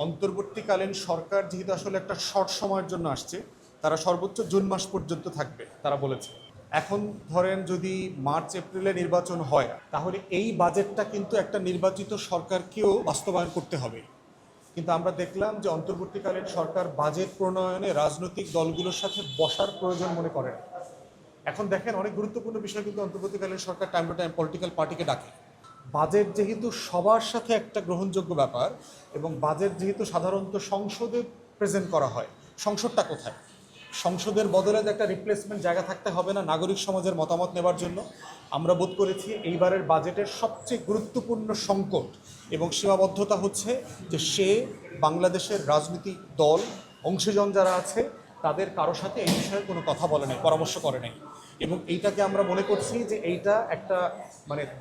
অন্তর্বর্তীকালীন সরকার যেহেতু আসলে একটা শর্ট সময়ের জন্য আসছে, তারা সর্বোচ্চ জুন মাস পর্যন্ত থাকবে তারা বলেছে। এখন ধরেন যদি মার্চ এপ্রিলে নির্বাচন হয়, তাহলে এই বাজেটটা কিন্তু একটা নির্বাচিত সরকারকেও বাস্তবায়ন করতে হবে। কিন্তু আমরা দেখলাম যে অন্তর্বর্তীকালীন সরকার বাজেট প্রণয়নে রাজনৈতিক দলগুলোর সাথে বসার প্রয়োজন মনে করেন। এখন দেখেন, অনেক গুরুত্বপূর্ণ বিষয় কিন্তু অন্তর্বর্তীকালীন সরকার টাইম টু টাইম পলিটিক্যাল পার্টিকে ডাকে। বাজেট যেহেতু সবার সাথে একটা গ্রহণযোগ্য ব্যাপার, এবং বাজেট যেহেতু সাধারণত সংসদে প্রেজেন্ট করা হয়, সংসদটা কোথায়? সংসদের বদলে একটা রিপ্লেসমেন্ট জায়গা থাকতে হবে না নাগরিক সমাজের মতামত নেবার জন্য? আমরা বোধ করেছি এইবারের বাজেটের সবচেয়ে গুরুত্বপূর্ণ সংকট এবং সীমাবদ্ধতা হচ্ছে যে সে বাংলাদেশের রাজনৈতিক দল, অংশীজন যারা আছে, তাদের কারো সাথে এই বিষয়ে কোনো কথা বলে নাই, পরামর্শ করে নাই। এবং এইটাকে আমরা মনে করছি যে এইটা একটা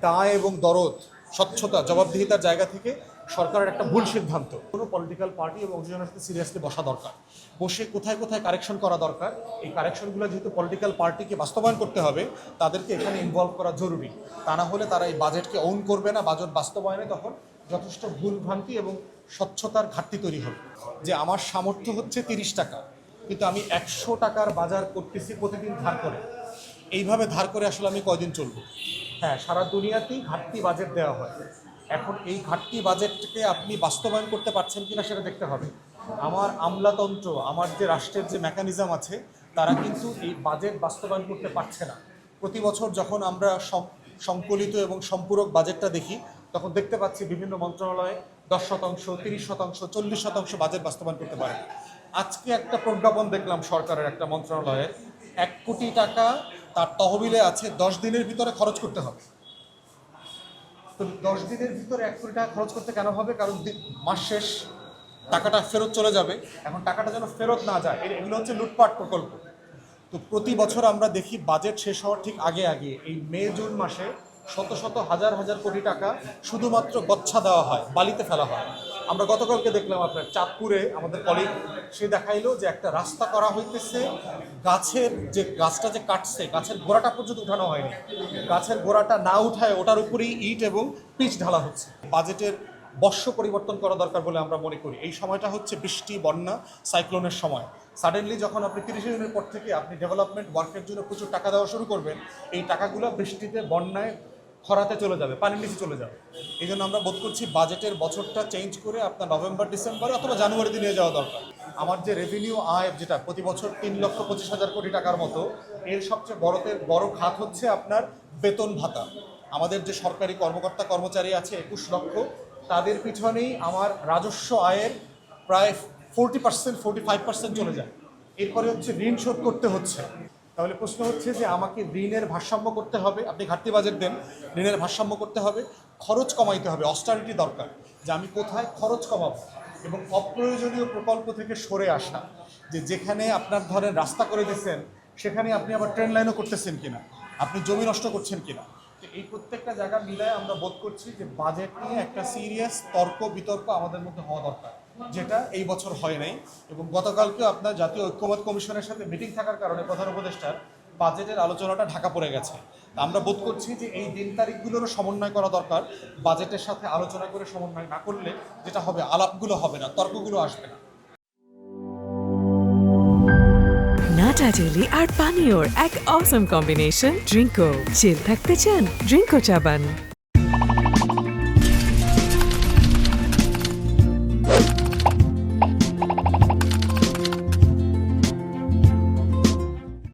দায় এবং দরদ, স্বচ্ছতা, জবাবদিহিতার জায়গা থেকে সরকারের একটা ভুল সিদ্ধান্ত। কোনো পলিটিক্যাল পার্টি এবং অংশীজনের সাথে সিরিয়াসলি বসা দরকার, বসে কোথায় কোথায় কারেকশন করা দরকার, এই কারেকশনগুলো যেহেতু পলিটিক্যাল পার্টিকে বাস্তবায়ন করতে হবে, তাদেরকে এখানে ইনভলভ করা জরুরি। তা না হলে তারা এই বাজেটকে ওন করবে না, বাজেট বাস্তবায়নে তখন যথেষ্ট ভুলভ্রান্তি এবং স্বচ্ছতার ঘাটতি তৈরি হবে। যে আমার সামর্থ্য হচ্ছে 30 টাকা, কিন্তু আমি 100 টাকার বাজার করতেছি প্রতিদিন ধার করে। এইভাবে ধার করে আসলে আমি কয়দিন চলবো? হ্যাঁ, সারা দুনিয়াতেই ঘাটতি বাজেট দেওয়া হয়। এখন এই ঘাটতি বাজেটকে আপনি বাস্তবায়ন করতে পারছেন কিনা সেটা দেখতে হবে। আমার আমলাতন্ত্র, আমার যে রাষ্ট্রের যে মেকানিজম আছে, তারা কিন্তু এই বাজেট বাস্তবায়ন করতে পারছে না। প্রতি বছর যখন আমরা সংকলিত এবং সম্পূরক বাজেটটা দেখি, তখন দেখতে পাচ্ছি বিভিন্ন মন্ত্রণালয়ে 10%, 30%, 40% বাজেট বাস্তবায়ন করতে পারে। আজকে একটা প্রজ্ঞাপন দেখলাম সরকারের একটা মন্ত্রণালয়ে, 1 কোটি টাকা তার তহবিলে আছে, 10 দিনের ভিতরে খরচ করতে হবে। তো 10 দিনের ভিতরে 1 কোটি টাকা খরচ করতে কেন হবে? কারণ মাস শেষ, টাকাটা ফেরত চলে যাবে। এখন টাকাটা যেন ফেরত না যায়, এগুলো হচ্ছে লুটপাট প্রকল্প। তো প্রতি বছর আমরা দেখি বাজেট শেষ হওয়ার ঠিক আগে আগে এই মে জুন মাসে শত শত হাজার হাজার কোটি টাকা শুধুমাত্র গচ্ছা দেওয়া হয়, বালিতে ফেলা হয়। আমরা গতকালকে দেখলাম আপনার চাঁদপুরে আমাদের কলিগ, সে দেখাইলো যে একটা রাস্তা করা হইতেছে, গাছটা যে কাটছে, গাছের গোড়াটা পর্যন্ত উঠানো হয়নি। গাছের গোড়াটা না উঠায় ওটার উপরেই ইট এবং পিচ ঢালা হচ্ছে। বাজেটের বর্ষ পরিবর্তন করা দরকার বলে আমরা মনে করি। এই সময়টা হচ্ছে বৃষ্টি, বন্যা, সাইক্লোনের সময়। সাডেনলি যখন আপনি 30 জুনের পর থেকে আপনি ডেভেলপমেন্ট ওয়ার্কের জন্য প্রচুর টাকা দেওয়া শুরু করবেন, এই টাকাগুলো বৃষ্টিতে, বন্যায়, খরাতে চলে যাবে, পানির নিচে চলে যাবে। এই জন্য আমরা বোধ করছি বাজেটের বছরটা চেঞ্জ করে আপনার নভেম্বর, ডিসেম্বর অথবা জানুয়ারিতে নিয়ে যাওয়া দরকার। আমার যে রেভিনিউ আয়, যেটা প্রতি বছর 3,25,000 কোটি টাকার মতো, এর সবচেয়ে বড় খাত হচ্ছে আপনার বেতন ভাতা। আমাদের যে সরকারি কর্মকর্তা কর্মচারী আছে 21 লক্ষ, তাদের পিছনেই আমার রাজস্ব আয়ের প্রায় 40%, 45% চলে যায়। এরপরে হচ্ছে ঋণ শোধ করতে হচ্ছে। তাহলে প্রশ্ন হচ্ছে যে আমাকে ঋণের ভারসাম্য করতে হবে। আপনি ঘাটতি বাজেট দেন, ঋণের ভারসাম্য করতে হবে, খরচ কমাইতে হবে, অস্টারিটি দরকার, যে আমি কোথায় খরচ কমাবো, এবং অপ্রয়োজনীয় প্রকল্প থেকে সরে আসা। যেখানে আপনার ধরেন রাস্তা করে দিচ্ছেন, সেখানে আপনি আবার ট্রেন লাইনও করতেছেন কিনা, আপনি জমি নষ্ট করছেন কিনা। তো এই প্রত্যেকটা জায়গা মিলায় আমরা বোধ করছি যে বাজেট নিয়ে একটা সিরিয়াস বিতর্ক আমাদের মধ্যে হওয়া দরকার, যেটা এই বছর হয় নাই। এবং গতকালকেও আপনার জাতীয় ঐক্যমত্য কমিশনের সাথে মিটিং থাকার কারণে প্রধান উপদেষ্টার বাজেটের আলোচনাটা ঢাকা পড়ে গেছে। আমরা বোধ করছি যে এই দিন তারিখগুলোরও সমন্বয় করা দরকার। বাজেটের সাথে আলোচনা করে সমন্বয় না করলে যেটা হবে, আলাপগুলো হবে না, তর্কগুলো আসবে না। নাটা ডেইলি আর পানীয়র এক অসম কম্বিনেশন, ড্রিঙ্কো। চিল থাকতে চান? ড্রিঙ্কো চা বান।